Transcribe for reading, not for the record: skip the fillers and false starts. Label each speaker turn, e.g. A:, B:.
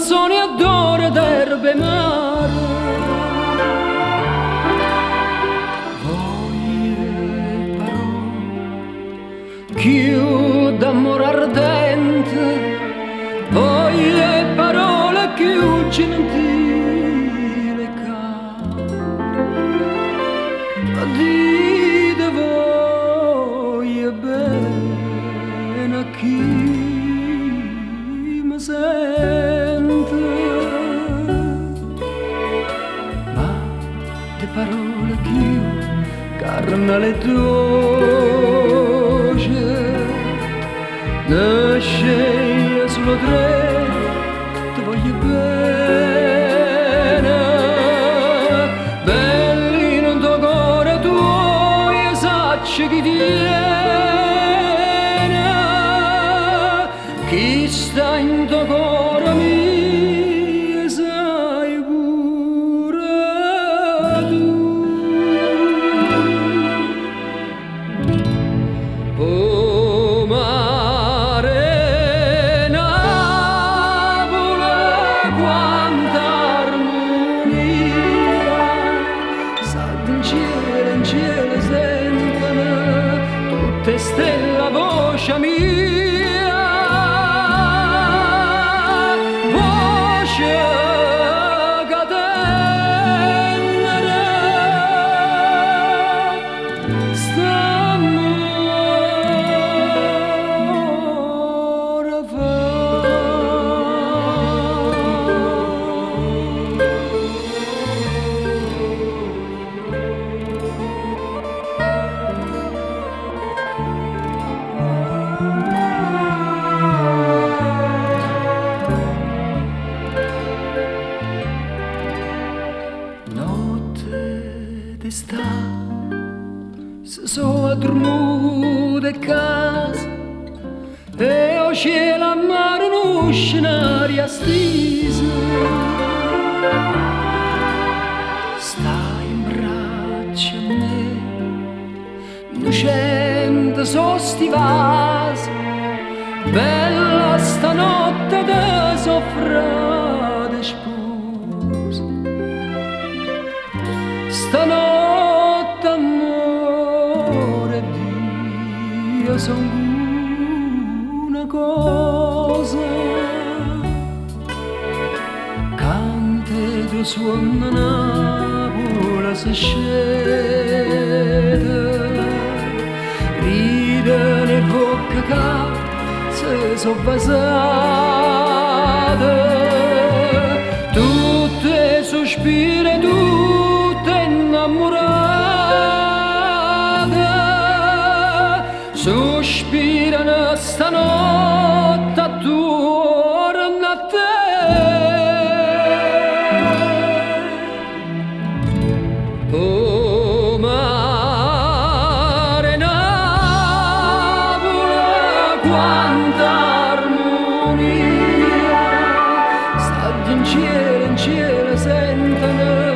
A: canzoni adoro d'erbe mare. Voglie parole più d'amore ardente, voglie parole più gentili dite voglie bene a chi mi sente, ma le parole più carnale dolce nasce solo tre, ti voglio bene, belli non tuo cuore tuo, sacci chi tiene, chi sta in tuo cuore mio, sai pure tu. Oh mare Napoli, quanta armonia, sa in cielo sentono tutte stelle la voce mia, voce che tenere st'amore fa. Notte d'estate, se so addormuta casa e o cielo a mare un scenario stesa, stai in braccio a me, innocente so sti vasi, bella stanotte da soffrate sposa. Stanotte amore Dio son una cosa, cante tu suona Napoli si scende, ride le bocche che se so basate, tutte sospire tutte innamorate, sospirano stanotte attorno a te. Oh mare Napoli, quanta armonia, sta in cielo sentono